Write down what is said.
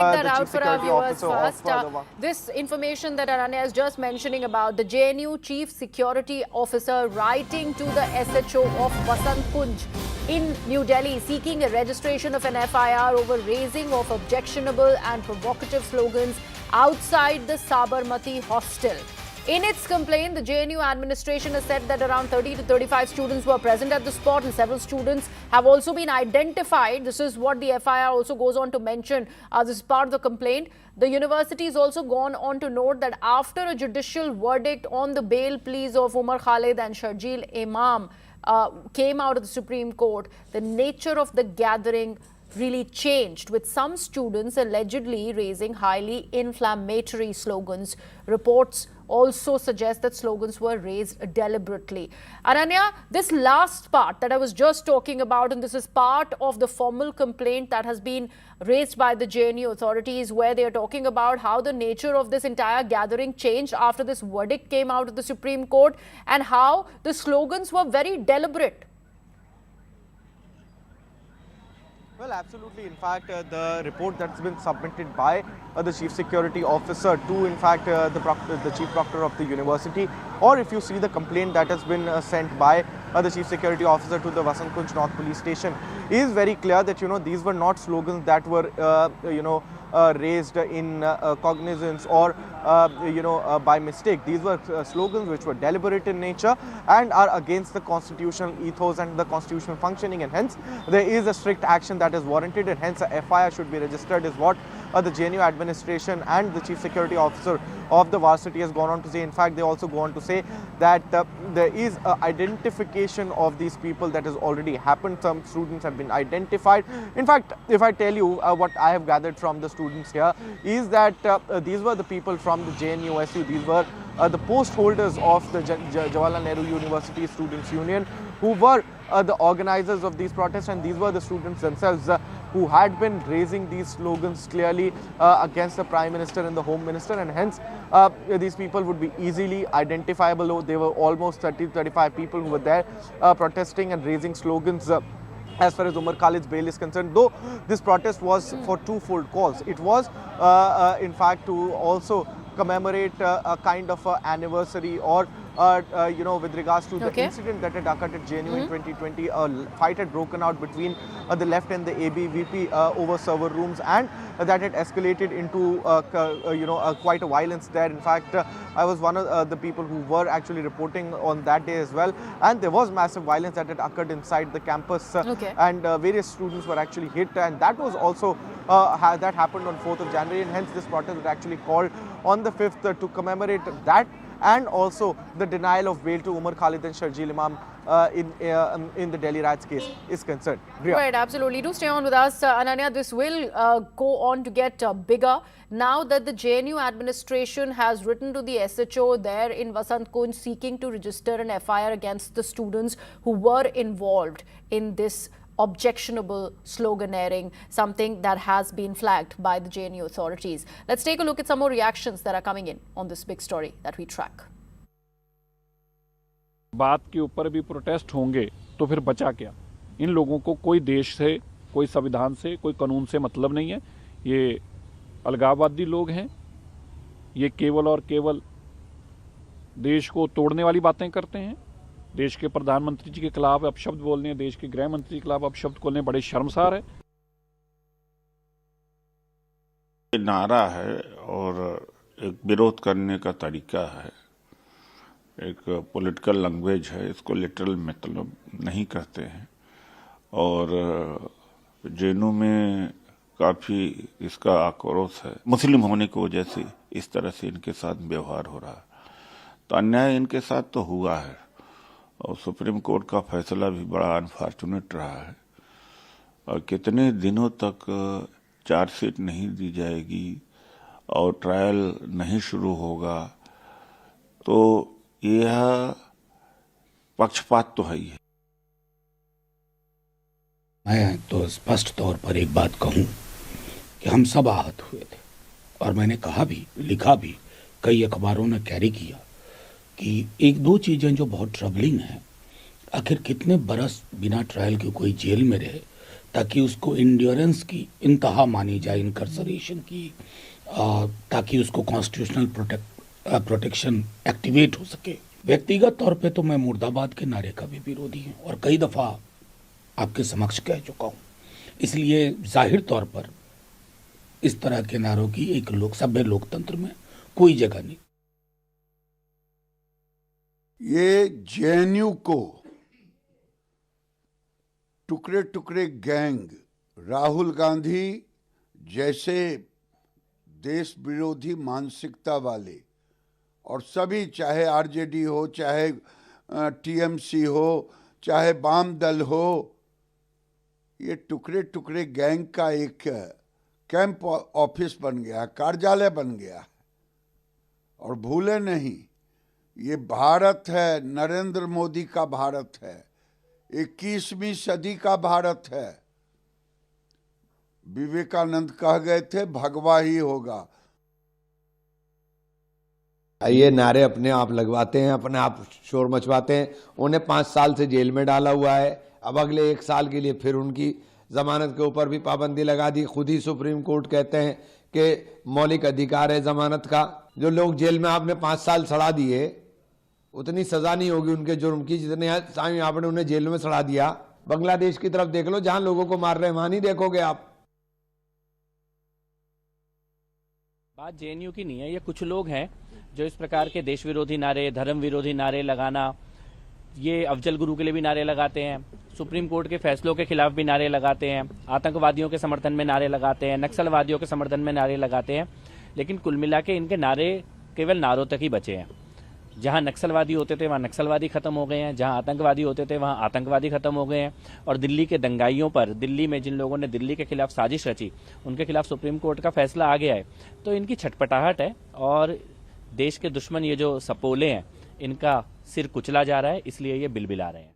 That the out chief for our security viewers officer first. of This information that Ananya is just mentioning about the JNU chief security officer writing to the SHO of Vasant Kunj in New Delhi seeking a registration of an FIR over raising of objectionable and provocative slogans outside the Sabarmati hostel. In its complaint, the JNU administration has said that around 30 to 35 students were present at the spot and several students have also been identified. This is what the FIR also goes on to mention. This is part of the complaint. The university has also gone on to note that after a judicial verdict on the bail pleas of Umar Khalid and Sharjeel Imam came out of the Supreme Court, the nature of the gathering really changed, with some students allegedly raising highly inflammatory slogans. Reports also suggest that slogans were raised deliberately. Ananya, this last part that I was just talking about, and this is part of the formal complaint that has been raised by the JNU authorities, where they are talking about how the nature of this entire gathering changed after this verdict came out of the Supreme Court and how the slogans were very deliberate. Well, absolutely. In fact, the report that's been submitted by the chief security officer to, in fact, the chief proctor of the university, or if you see the complaint that has been sent by the chief security officer to the Vasant Kunj North Police Station, is very clear that, these were not slogans that were, raised in cognizance or, by mistake. These were slogans which were deliberate in nature and are against the constitutional ethos and the constitutional functioning, and hence there is a strict action that is warranted, and hence a FIR should be registered, is what the JNU administration and the chief security officer of the varsity has gone on to say. In fact, they also go on to say that there is identification of these people that has already happened. Some students have been identified. In fact, if I tell you what I have gathered from the students here, is that these were the people from the JNUSU. These were the post holders of the Jawaharlal Nehru University Students Union, who were the organizers of these protests, and these were the students themselves who had been raising these slogans clearly against the Prime Minister and the Home Minister, and hence these people would be easily identifiable. There were almost 30 to 35 people who were there protesting and raising slogans as far as Umar Khalid's bail is concerned, though this protest was for twofold cause. It was, in fact, to also commemorate a kind of anniversary, or with regards to the incident that had occurred at JNU in 2020. A fight had broken out between the left and the ABVP over server rooms, and that had escalated into quite a violence there. In fact, I was one of the people who were actually reporting on that day as well, and there was massive violence that had occurred inside the campus, and various students were actually hit, and that was also that happened on 4th of January, and hence this protest was actually called on the 5th to commemorate that, and also the denial of bail to Umar Khalid and Sharjeel Imam in the Delhi riots case is concerned. Right, absolutely. Do stay on with us, Ananya. This will go on to get bigger now that the JNU administration has written to the SHO there in Vasant Kunj seeking to register an FIR against the students who were involved in this objectionable sloganeering, something that has been flagged by the JNU authorities. Let's take a look at some more reactions that are coming in on this big story that we track. बात के ऊपर भी protest होंगे तो फिर बचा क्या? इन लोगों को कोई देश से, कोई संविधान से, कोई कानून से मतलब नहीं है। ये अलगाववादी लोग हैं। ये केवल और केवल देश को तोड़ने वाली बातें करते हैं। देश के प्रधानमंत्री जी के खिलाफ अपशब्द बोलने, देश के गृह मंत्री के खिलाफ अपशब्द बोलने बड़े शर्मसार है। नारा है और एक विरोध करने का तरीका है, एक पॉलिटिकल लैंग्वेज है, इसको लिटरल मतलब नहीं कहते हैं, और जेएनयू में काफ़ी इसका आक्रोश है। मुस्लिम होने की वजह से इस तरह से इनके साथ व्यवहार हो रहा है, तो अन्याय इनके साथ तो हुआ है, और सुप्रीम कोर्ट का फैसला भी बड़ा अनफॉर्चुनेट रहा है। और कितने दिनों तक चार्जशीट नहीं दी जाएगी और ट्रायल नहीं शुरू होगा, तो यह पक्षपात तो है ही है। मैं तो स्पष्ट तौर पर एक बात कहूं कि हम सब आहत हुए थे, और मैंने कहा भी, लिखा भी, कई अखबारों ने कैरी किया कि एक दो चीज़ें जो बहुत ट्रबलिंग हैं, आखिर कितने बरस बिना ट्रायल के कोई जेल में रहे ताकि उसको इंड्योरेंस की इंतहा मानी जाए इनकर्सरेशन की, ताकि उसको कॉन्स्टिट्यूशनल प्रोटेक्शन एक्टिवेट हो सके। व्यक्तिगत तौर पे तो मैं मुर्दाबाद के नारे का भी विरोधी हूँ और कई दफ़ा आपके समक्ष कह चुका हूँ। इसलिए जाहिर तौर पर इस तरह के नारों की एक सभ्य लोकतंत्र में कोई जगह नहीं। ये जेएनयू को टुकड़े टुकड़े गैंग राहुल गांधी जैसे देश विरोधी मानसिकता वाले और सभी, चाहे आरजेडी हो, चाहे टीएमसी हो, चाहे वाम दल हो, ये टुकड़े टुकड़े गैंग का एक कैंप ऑफिस बन गया, कार्यालय बन गया। और भूले नहीं, ये भारत है, नरेंद्र मोदी का भारत है, 21वीं सदी का भारत है। विवेकानंद कह गए थे भगवा ही होगा। ये नारे अपने आप लगवाते हैं, अपने आप शोर मचवाते हैं। उन्हें 5 साल से जेल में डाला हुआ है, अब अगले 1 साल के लिए फिर उनकी जमानत के ऊपर भी पाबंदी लगा दी। खुद ही सुप्रीम कोर्ट कहते हैं कि मौलिक अधिकार है जमानत का। जो लोग जेल में आपने 5 साल सड़ा दिए, उतनी सजा नहीं होगी उनके जुर्म की जितने आपने उन्हें जेल में सड़ा दिया। बांग्लादेश की तरफ देख लो, जहां लोगों को मार रहे हैं, वहां नहीं देखोगे आप। बात जेएनयू की नहीं है, ये कुछ लोग हैं जो इस प्रकार के देश विरोधी नारे, धर्म विरोधी नारे लगाना, ये अफजल गुरु के लिए भी नारे लगाते हैं, सुप्रीम कोर्ट के फैसलों के खिलाफ भी नारे लगाते हैं, आतंकवादियों के समर्थन में नारे लगाते हैं, नक्सलवादियों के समर्थन में नारे लगाते हैं। लेकिन कुल मिला के इनके नारे केवल नारों तक ही बचे हैं। जहां नक्सलवादी होते थे वहां नक्सलवादी खत्म हो गए हैं, जहां आतंकवादी होते थे वहां आतंकवादी खत्म हो गए हैं। और दिल्ली के दंगाइयों पर, दिल्ली में जिन लोगों ने दिल्ली के खिलाफ साजिश रची, उनके खिलाफ सुप्रीम कोर्ट का फैसला आ गया है। तो इनकी छटपटाहट है और देश के दुश्मन ये जो सपोले हैं, इनका सिर कुचला जा रहा है, इसलिए ये बिलबिला रहे हैं।